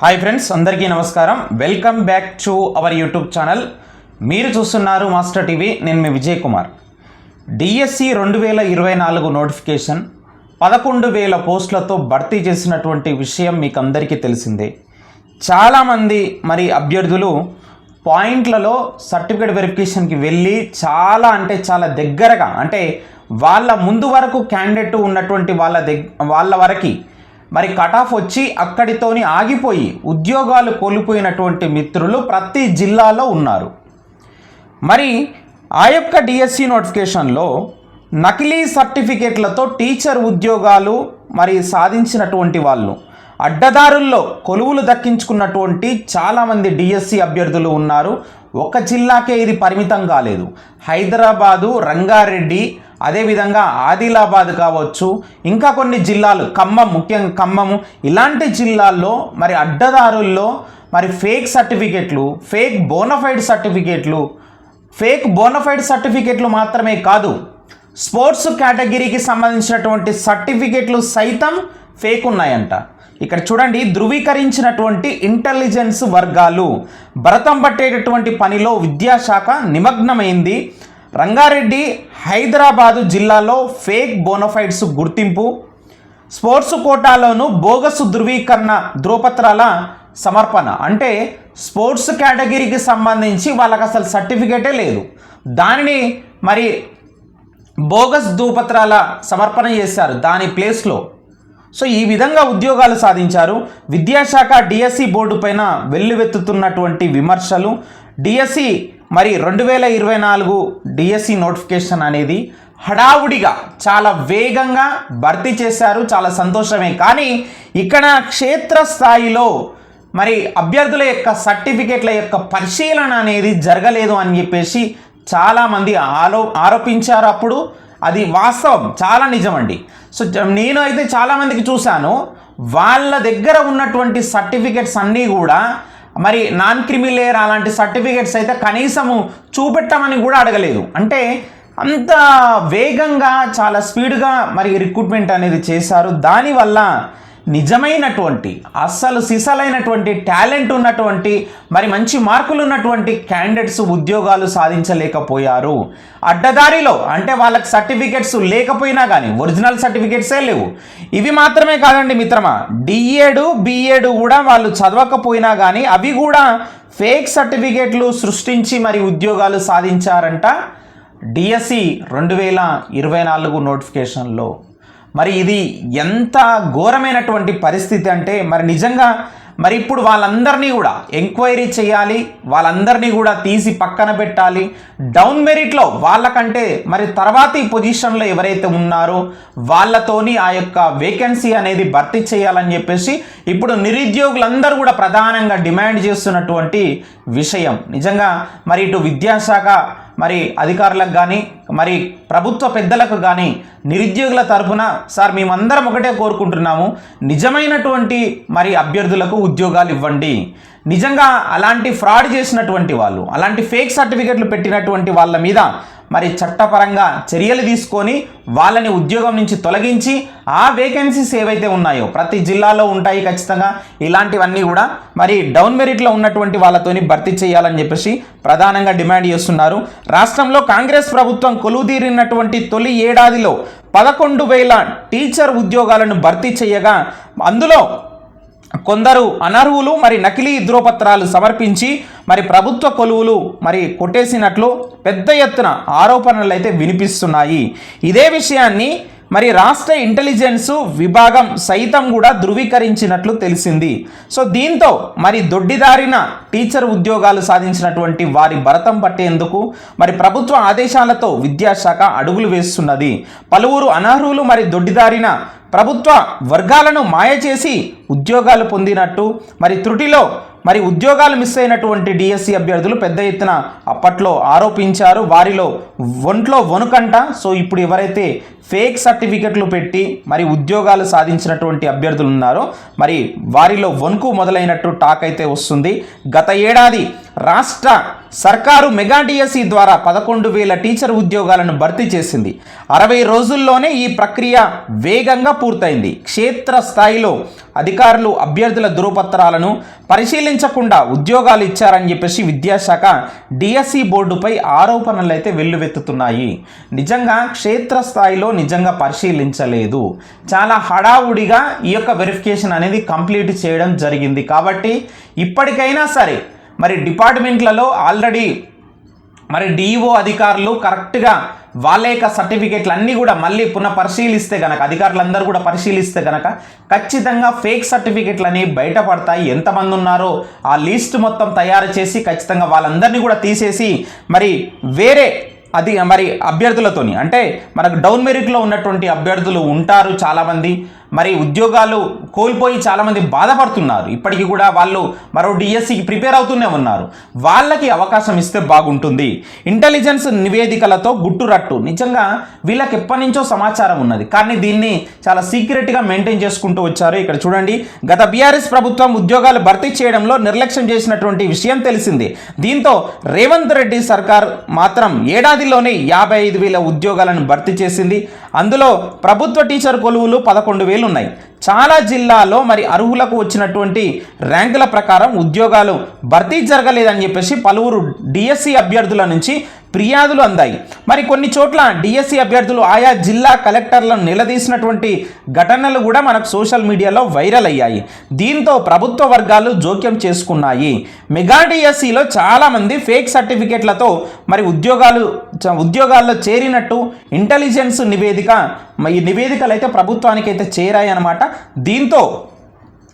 Hi friends, అందరికీ నమస్కారం. Welcome back to our YouTube channel. మీరు చూస్తున్నారు మాస్టర్ టీవీ. నేను మీ విజయ్ కుమార్. డిఎస్సి 2024 నోటిఫికేషన్ 11,000 పోస్టులతో భర్తీ చేసినటువంటి విషయం మీకు అందరికీ తెలిసిందే. చాలామంది అభ్యర్థులు పాయింట్లలో సర్టిఫికేట్ వెరిఫికేషన్కి వెళ్ళి చాలా దగ్గరగా వాళ్ళ ముందు వరకు క్యాండిడేట్ ఉన్నటువంటి వాళ్ళ వరకు కట్ ఆఫ్ వచ్చి అక్కడితోని ఆగిపోయి ఉద్యోగాలు కోల్పోయినటువంటి మిత్రులు ప్రతి జిల్లాలో ఉన్నారు. ఆ యొక్క డిఎస్సి నోటిఫికేషన్లో నకిలీ సర్టిఫికేట్లతో టీచర్ ఉద్యోగాలు సాధించినటువంటి వాళ్ళు, అడ్డదారుల్లో కొలువులు దక్కించుకున్నటువంటి చాలామంది డిఎస్సి అభ్యర్థులు ఉన్నారు. ఒక జిల్లాకే ఇది పరిమితం కాలేదు. హైదరాబాదు, రంగారెడ్డి, అదేవిధంగా ఆదిలాబాద్ కావచ్చు, ఇంకా కొన్ని జిల్లాలు, ముఖ్యంగా ఖమ్మము, ఇలాంటి జిల్లాల్లో అడ్డదారుల్లో ఫేక్ సర్టిఫికెట్లు, ఫేక్ బోనఫైడ్ సర్టిఫికెట్లు మాత్రమే కాదు, స్పోర్ట్స్ కేటగిరీకి సంబంధించినటువంటి సర్టిఫికెట్లు సైతం ఫేక్ ఉన్నాయంట. ఇక్కడ చూడండి, ధృవీకరించినటువంటి ఇంటెలిజెన్స్ వర్గాలు భరతం పట్టేటటువంటి పనిలో విద్యాశాఖ నిమగ్నమైంది. రంగారెడ్డి, హైదరాబాదు జిల్లాలో ఫేక్ బోనఫైడ్స్ గుర్తింపు, స్పోర్ట్స్ కోటాలోను బోగసు ధృవీకరణ ధ్రువపత్రాల సమర్పణ. స్పోర్ట్స్ కేటగిరీకి సంబంధించి వాళ్ళకి అసలు సర్టిఫికేటే లేదు, దానిని బోగస్ ధ్రువపత్రాల సమర్పణ చేశారు దాని ప్లేస్లో. సో ఈ విధంగా ఉద్యోగాలు సాధించారు. విద్యాశాఖ డిఎస్సి బోర్డు పైన వెల్లువెత్తుతున్నటువంటి విమర్శలు. డిఎస్సి 2024 డిఎస్సి నోటిఫికేషన్ అనేది హడావుడిగా చాలా వేగంగా భర్తీ చేశారు, చాలా సంతోషమే. కానీ ఇక్కడ క్షేత్రస్థాయిలో అభ్యర్థుల యొక్క సర్టిఫికేట్ల యొక్క పరిశీలన అనేది జరగలేదు అని చెప్పేసి చాలామంది ఆరోపించారు. అప్పుడు అది వాస్తవం, చాలా నిజమండి. సో నేను అయితే చాలామందికి చూశాను, వాళ్ళ దగ్గర ఉన్నటువంటి సర్టిఫికెట్స్ అన్నీ కూడా నాన్ క్రిమిలేయర్ అలాంటి సర్టిఫికెట్స్ అయితే కనీసము చూపెట్టమని కూడా అడగలేదు. అంత వేగంగా చాలా స్పీడ్గా రిక్రూట్మెంట్ అనేది చేశారు. దానివల్ల నిజమైనటువంటి అస్సలు సిసలైనటువంటి టాలెంట్ ఉన్నటువంటి మంచి మార్కులు ఉన్నటువంటి క్యాండిడేట్స్ ఉద్యోగాలు సాధించలేకపోయారు. అడ్డదారిలో వాళ్ళకి సర్టిఫికెట్స్ లేకపోయినా కానీ ఒరిజినల్ సర్టిఫికెట్సే లేవు. ఇవి మాత్రమే కాదండి మిత్రమా, డిఏడు, బిఏడు కూడా వాళ్ళు చదవకపోయినా కానీ అవి కూడా ఫేక్ సర్టిఫికెట్లు సృష్టించి ఉద్యోగాలు సాధించారంట డిఎస్సి 2024 నోటిఫికేషన్లో. ఇది ఎంత ఘోరమైనటువంటి పరిస్థితి అంటే నిజంగా ఇప్పుడు వాళ్ళందరినీ కూడా ఎంక్వైరీ చేయాలి, వాళ్ళందరినీ కూడా తీసి పక్కన పెట్టాలి. డౌన్ మెరిట్లో వాళ్ళకంటే తర్వాతి పొజిషన్లో ఎవరైతే ఉన్నారో వాళ్ళతోని ఆ యొక్క వేకెన్సీ అనేది భర్తీ చేయాలని చెప్పేసి ఇప్పుడు నిరుద్యోగులందరూ కూడా ప్రధానంగా డిమాండ్ చేస్తున్నటువంటి విషయం. నిజంగా ఇటు విద్యాశాఖ అధికారులకు కానీ ప్రభుత్వ పెద్దలకు కానీ నిరుద్యోగుల తరఫున సార్ మేమందరం ఒకటే కోరుకుంటున్నాము, నిజమైనటువంటి అభ్యర్థులకు ఉద్యోగాలు ఇవ్వండి. నిజంగా అలాంటి ఫ్రాడ్ చేసినటువంటి వాళ్ళు, అలాంటి ఫేక్ సర్టిఫికెట్లు పెట్టినటువంటి వాళ్ళ మీద చట్టపరంగా చర్యలు తీసుకొని వాళ్ళని ఉద్యోగం నుంచి తొలగించి ఆ వేకెన్సీస్ ఏవైతే ఉన్నాయో ప్రతి జిల్లాలో ఉంటాయి ఖచ్చితంగా, ఇలాంటివన్నీ కూడా డౌన్ మెరిట్లో ఉన్నటువంటి వాళ్ళతోని భర్తీ చేయాలని చెప్పేసి ప్రధానంగా డిమాండ్ చేస్తున్నారు. రాష్ట్రంలో కాంగ్రెస్ ప్రభుత్వం కొలువుదీరినటువంటి తొలి ఏడాదిలో 11,000 టీచర్ ఉద్యోగాలను భర్తీ చేయగా అందులో కొందరు అనర్హులు నకిలీ ధ్రువపత్రాలు సమర్పించి ప్రభుత్వ కొలువులు కొట్టేసినట్లు పెద్ద ఎత్తున ఆరోపణలు అయితే వినిపిస్తున్నాయి. ఇదే విషయాన్ని రాష్ట్ర ఇంటెలిజెన్స్ విభాగం సైతం కూడా ధృవీకరించినట్లు తెలిసింది. సో దీంతో దొడ్డిదారిన టీచర్ ఉద్యోగాలు సాధించినటువంటి వారి భరతం పట్టేందుకు ప్రభుత్వ ఆదేశాలతో విద్యాశాఖ అడుగులు వేస్తున్నది. పలువురు అనర్హులు దొడ్డిదారిన ప్రభుత్వ వర్గాలను మాయ చేసి ఉద్యోగాలు పొందినట్టు త్రుటిలో ఉద్యోగాలు మిస్ అయినటువంటి డిఎస్సి అభ్యర్థులు పెద్ద ఎత్తున అప్పట్లో ఆరోపించారు. వారిలో ఒంట్లో వణుకంట. సో ఇప్పుడు ఎవరైతే ఫేక్ సర్టిఫికెట్లు పెట్టి ఉద్యోగాలు సాధించినటువంటి అభ్యర్థులు ఉన్నారో వారిలో వణుకు మొదలైనట్టు టాక్ అయితే వస్తుంది. గత ఏడాది రాష్ట్ర సర్కారు మెగా డిఎస్సి ద్వారా 11,000 టీచర్ ఉద్యోగాలను భర్తీ చేసింది. 60 రోజుల్లోనే ఈ ప్రక్రియ వేగంగా పూర్తయింది. క్షేత్రస్థాయిలో అధికారులు అభ్యర్థుల ధృవపత్రాలను పరిశీలించకుండా ఉద్యోగాలు ఇచ్చారని చెప్పేసి విద్యాశాఖ డిఎస్సి బోర్డుపై ఆరోపణలు అయితే వెల్లువెత్తుతున్నాయి. నిజంగా క్షేత్రస్థాయిలో నిజంగా పరిశీలించలేదు. చాలా హడావుడిగా ఈ యొక్క వెరిఫికేషన్ అనేది కంప్లీట్ చేయడం జరిగింది. కాబట్టి ఇప్పటికైనా సరే మరి డిపార్ట్మెంట్లలో ఆల్రెడీ మరి డిఈఓ అధికారులు కరెక్ట్గా వాళ్ళ యొక్క సర్టిఫికేట్లు అన్నీ కూడా మళ్ళీ పునః పరిశీలిస్తే కనుక, అధికారులందరూ కూడా పరిశీలిస్తే కనుక ఖచ్చితంగా ఫేక్ సర్టిఫికేట్లు అనేవి బయటపడతాయి. ఎంతమంది ఉన్నారో ఆ లిస్ట్ మొత్తం తయారు చేసి ఖచ్చితంగా వాళ్ళందరినీ కూడా తీసేసి మరి వేరే మరి అభ్యర్థులతోని, అంటే మనకు డౌన్ మెరిట్లో ఉన్నటువంటి అభ్యర్థులు ఉంటారు చాలామంది, మరి ఉద్యోగాలు కోల్పోయి చాలామంది బాధపడుతున్నారు. ఇప్పటికీ కూడా వాళ్ళు మరో డిఎస్సికి ప్రిపేర్ అవుతూనే ఉన్నారు. వాళ్ళకి అవకాశం ఇస్తే బాగుంటుంది. ఇంటెలిజెన్స్ నివేదికలతో గుట్టురట్టు. నిజంగా వీళ్ళకి ఎప్పటి నుంచో సమాచారం ఉన్నది, కానీ దీన్ని చాలా సీక్రెట్గా మెయింటైన్ చేసుకుంటూ వచ్చారు. ఇక్కడ చూడండి, గత బీఆర్ఎస్ ప్రభుత్వం ఉద్యోగాలు భర్తీ చేయడంలో నిర్లక్ష్యం చేసినటువంటి విషయం తెలిసింది. దీంతో రేవంత్ రెడ్డి సర్కార్ మాత్రం ఏడాదిలోనే 55,000 ఉద్యోగాలను భర్తీ చేసింది. అందులో ప్రభుత్వ టీచర్ కొలువులు 11,000 ఉన్నాయి. చాలా జిల్లాల్లో మరి అర్హులకు వచ్చినటువంటి ర్యాంకుల ప్రకారం ఉద్యోగాలు భర్తీ జరగలేదని చెప్పేసి పలువురు డిఎస్సి అభ్యర్థుల నుంచి ఫిర్యాదులు అందాయి. మరి కొన్ని చోట్ల డిఎస్సి అభ్యర్థులు ఆయా జిల్లా కలెక్టర్లను నిలదీసినటువంటి ఘటనలు కూడా మనకు సోషల్ మీడియాలో వైరల్ అయ్యాయి. దీంతో ప్రభుత్వ వర్గాలు జోక్యం చేసుకున్నాయి. మెగా డిఎస్సిలో చాలామంది ఫేక్ సర్టిఫికేట్లతో మరి ఉద్యోగాల్లో చేరినట్టు ఇంటెలిజెన్స్ ఈ నివేదికలు అయితే ప్రభుత్వానికి అయితే చేరాయి అన్నమాట. దీంతో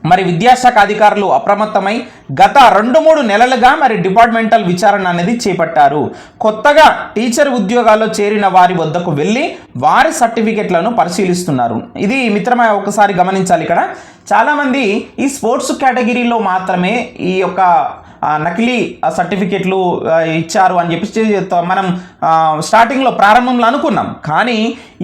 మరి విద్యాశాఖ అధికారులు అప్రమత్తమై గత 2-3 నెలలుగా మరి డిపార్ట్మెంటల్ విచారణ అనేది చేపట్టారు. కొత్తగా టీచర్ ఉద్యోగాల్లో చేరిన వారి వద్దకు వెళ్ళి వారి సర్టిఫికెట్లను పరిశీలిస్తున్నారు. ఇది మిత్రమా ఒకసారి గమనించాలి. ఇక్కడ చాలామంది ఈ స్పోర్ట్స్ కేటగిరీలో మాత్రమే ఈ యొక్క నకిలీ సర్టిఫికెట్లు ఇచ్చారు అని చెప్పి మనం స్టార్టింగ్లో ప్రారంభంలో అనుకున్నాం, కానీ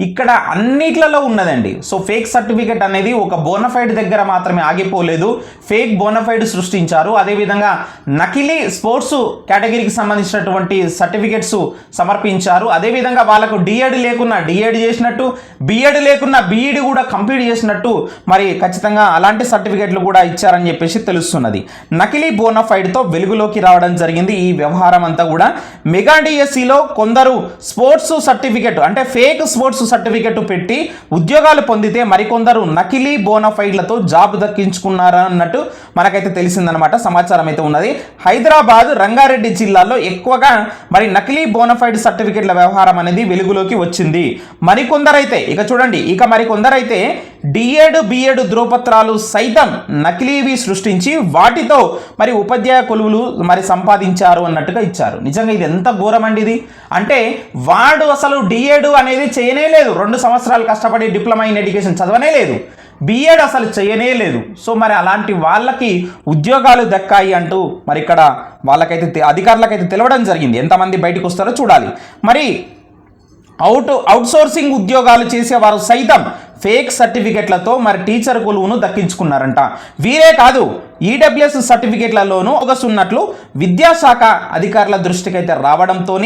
ఇక్కడ అన్నిట్లలో ఉన్నదండి. సో ఫేక్ సర్టిఫికెట్ అనేది ఒక బోనఫైడ్ దగ్గర మాత్రమే ఆగిపోలేదు, ఫేక్ బోనఫైడ్ సృష్టించారు. అదేవిధంగా నకిలీ స్పోర్ట్స్ కేటగిరీకి సంబంధించినటువంటి సర్టిఫికెట్స్ సమర్పించారు. అదేవిధంగా వాళ్ళకు డిఎడ్ లేకున్నా డిఎడ్ చేసినట్టు, బిఎడ్ లేకున్నా బిఈడి కూడా కంప్లీట్ చేసినట్టు మరి ఖచ్చితంగా అలాంటి సర్టిఫికెట్లు కూడా ఇచ్చారని చెప్పేసి తెలుస్తున్నది. నకిలీ బోనఫైడ్తో వెలుగులోకి రావడం జరిగింది ఈ వ్యవహారం అంతా కూడా. మెగా డిఎస్సిలో కొందరు స్పోర్ట్స్ సర్టిఫికెట్ అంటే ఫేక్ స్పోర్ట్స్ సర్టిఫికెట్ పెట్టి ఉద్యోగాలు పొందితే మరికొందరు నకిలీ బోనఫైడ్లతో జాబ్ దక్కించుకున్నారా అన్నట్టు మనకైతే తెలిసిందనమాట, సమాచారం అయితే ఉన్నది. హైదరాబాద్, రంగారెడ్డి జిల్లాలో ఎక్కువగా మరి నకిలీ బోనఫైడ్ సర్టిఫికెట్ల వ్యవహారం అనేది వెలుగులోకి వచ్చింది. మరికొందరైతే ఇక చూడండి, మరికొందరైతే డిఎడ్ బిఎడ్ ధృవపత్రాలు సైతం నకిలీవి సృష్టించి వాటితో మరి ఉపాధ్యాయ కొలువులు మరి సంపాదించారు అన్నట్టుగా ఇచ్చారు. నిజంగా ఇది ఎంత ఘోరం అండి ఇది. అంటే వాడు అసలు డిఎడ్ అనేది చేయనే లేదు, 2 సంవత్సరాలు కష్టపడి డిప్లొమా ఇన్ ఎడ్యుకేషన్ చదవనే లేదు, బిఎడ్ అసలు చేయనే లేదు. సో మరి అలాంటి వాళ్ళకి ఉద్యోగాలు దక్కాయి అంటూ మరి ఇక్కడ వాళ్ళకైతే అధికారులకైతే తెలవడం జరిగింది. ఎంతమంది బయటకు వస్తారో చూడాలి. మరి అవుట్సోర్సింగ్ ఉద్యోగాలు చేసేవారు సైతం ఫేక్ సర్టిఫికెట్లతో మరి టీచర్ కొలువును దక్కించుకున్నారంట. వీరే కాదు, ఈడబ్ల్యూఎస్ సర్టిఫికెట్లలోనూ ఉన్నట్లు విద్యాశాఖ అధికారుల దృష్టికి అయితే రావడంతో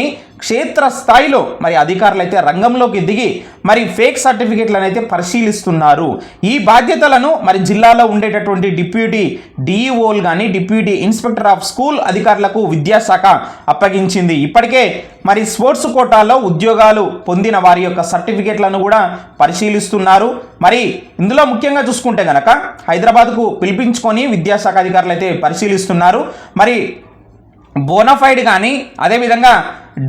క్షేత్రస్థాయిలో మరి అధికారులు అయితే రంగంలోకి దిగి మరి ఫేక్ సర్టిఫికెట్లను అయితే పరిశీలిస్తున్నారు. ఈ బాధ్యతలను మరి జిల్లాలో ఉండేటటువంటి డిప్యూటీ డిఈఓలు కానీ డిప్యూటీ ఇన్స్పెక్టర్ ఆఫ్ స్కూల్ అధికారులకు విద్యాశాఖ అప్పగించింది. ఇప్పటికే మరి స్పోర్ట్స్ కోటాలో ఉద్యోగాలు పొందిన వారి యొక్క సర్టిఫికెట్లను కూడా పరిశీలిస్తున్నారు. మరి ఇందులో ముఖ్యంగా చూసుకుంటే గనక హైదరాబాద్కు పిలిపించుకొని విద్యాశాఖ అధికారులు అయితే పరిశీలిస్తున్నారు. మరి బోనఫైడ్ కానీ అదేవిధంగా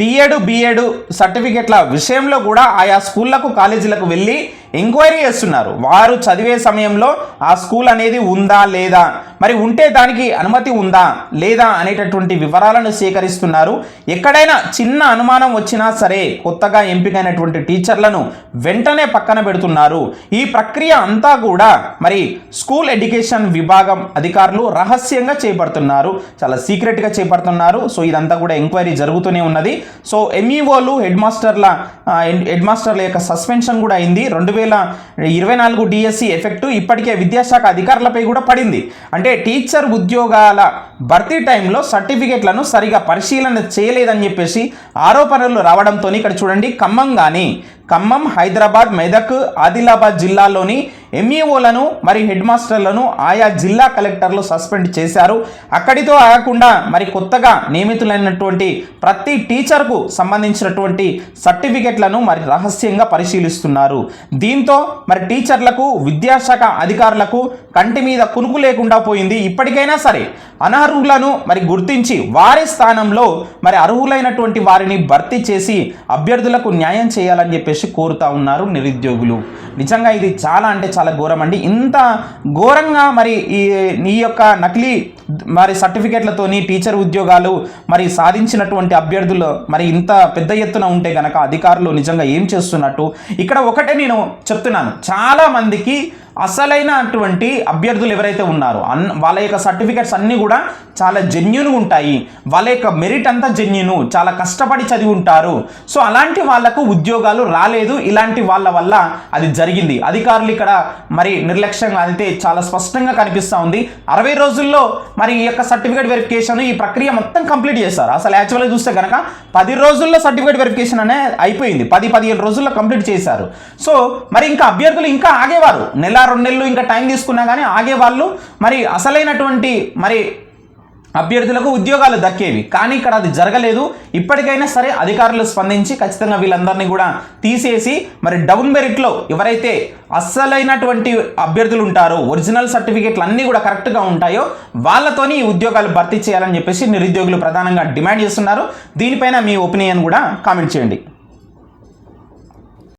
డిఎడ్ బిఎడ్ సర్టిఫికెట్ల విషయంలో కూడా ఆయా స్కూళ్లకు కాలేజీలకు వెళ్ళి ఎంక్వైరీ చేస్తున్నారు. వారు చదివే సమయంలో ఆ స్కూల్ అనేది ఉందా లేదా, మరి ఉంటే దానికి అనుమతి ఉందా లేదా అనేటటువంటి వివరాలను సేకరిస్తున్నారు. ఎక్కడైనా చిన్న అనుమానం వచ్చినా సరే కొత్తగా ఎంపికైనటువంటి టీచర్లను వెంటనే పక్కన పెడుతున్నారు. ఈ ప్రక్రియ అంతా కూడా మరి స్కూల్ ఎడ్యుకేషన్ విభాగం అధికారులు రహస్యంగా చేపడుతున్నారు, చాలా సీక్రెట్గా చేపడుతున్నారు. సో ఇదంతా కూడా ఎంక్వైరీ జరుగుతూనే ఉన్నది. సో ఎంఈఓలు హెడ్ మాస్టర్ల యొక్క సస్పెన్షన్ కూడా అయింది. 2024 డిఎస్సి ఎఫెక్టు ఇప్పటికే విద్యాశాఖ అధికారులపై కూడా పడింది. అంటే టీచర్ ఉద్యోగాల భర్తీ టైంలో సర్టిఫికేట్లను సరిగా పరిశీలన చేయలేదని చెప్పేసి ఆరోపణలు రావడంతో ఇక్కడ చూడండి, ఖమ్మం, హైదరాబాద్, మెదక్, ఆదిలాబాద్ జిల్లాల్లోని ఎంఈఓలను మరి హెడ్ మాస్టర్లను ఆయా జిల్లా కలెక్టర్లు సస్పెండ్ చేశారు. అక్కడితో ఆగకుండా మరి కొత్తగా నియమితులైనటువంటి ప్రతి టీచర్కు సంబంధించినటువంటి సర్టిఫికెట్లను మరి రహస్యంగా పరిశీలిస్తున్నారు. దీంతో మరి టీచర్లకు, విద్యాశాఖ అధికారులకు కంటి మీద కునుకు లేకుండా పోయింది. ఇప్పటికైనా సరే అనర్హులను మరి గుర్తించి వారి స్థానంలో మరి అర్హులైనటువంటి వారిని భర్తీ చేసి అభ్యర్థులకు న్యాయం చేయాలని చెప్పేసి కోరుతా ఉన్నారు నిరుద్యోగులు. నిజంగా ఇది చాలా అంటే చాలా ఘోరం అండి. ఇంత ఘోరంగా మరి ఈ యొక్క నకిలీ మరి సర్టిఫికేట్లతోని టీచర్ ఉద్యోగాలు మరి సాధించినటువంటి అభ్యర్థులు మరి ఇంత పెద్ద ఎత్తున ఉంటే గనక అధికారులు నిజంగా ఏం చేస్తున్నట్టు. ఇక్కడ ఒకటే నేను చెప్తున్నాను, చాలా మందికి అసలైనటువంటి అభ్యర్థులు ఎవరైతే ఉన్నారో వాళ్ళ యొక్క సర్టిఫికేట్స్ అన్నీ కూడా చాలా జెన్యూన్గా ఉంటాయి. వాళ్ళ యొక్క మెరిట్ అంతా జెన్యూను, చాలా కష్టపడి చదివి ఉంటారు. సో అలాంటి వాళ్లకు ఉద్యోగాలు రాలేదు. ఇలాంటి వాళ్ళ వల్ల అది జరిగింది. అధికారులు ఇక్కడ మరి నిర్లక్ష్యంగా అయితే చాలా స్పష్టంగా కనిపిస్తూ ఉంది. 60 రోజుల్లో మరి ఈ యొక్క సర్టిఫికేట్ వెరిఫికేషన్ ఈ ప్రక్రియ మొత్తం కంప్లీట్ చేస్తారు. అసలు యాక్చువల్గా చూస్తే కనుక 10 రోజుల్లో సర్టిఫికేట్ వెరిఫికేషన్ అనేది అయిపోయింది. 10-15 రోజుల్లో కంప్లీట్ చేశారు. సో మరి ఇంకా అభ్యర్థులు ఇంకా ఆగేవారు, 1-2 నెలలు ఇంకా టైం తీసుకున్నా కానీ ఆగేవాళ్ళు. మరి అసలైనటువంటి మరి అభ్యర్థులకు ఉద్యోగాలు దక్కేవి. కానీ ఇక్కడ అది జరగలేదు. ఇప్పటికైనా సరే అధికారులు స్పందించి ఖచ్చితంగా వీళ్ళందరినీ కూడా తీసేసి మరి డౌన్ మెరిట్లో ఎవరైతే అస్సలైనటువంటి అభ్యర్థులు ఉంటారో, ఒరిజినల్ సర్టిఫికేట్లు అన్నీ కూడా కరెక్ట్గా ఉంటాయో వాళ్ళతోని ఈ ఉద్యోగాలు భర్తీ చేయాలని చెప్పేసి నిరుద్యోగులు ప్రధానంగా డిమాండ్ చేస్తున్నారు. దీనిపైన మీ ఒపీనియన్ కూడా కామెంట్ చేయండి.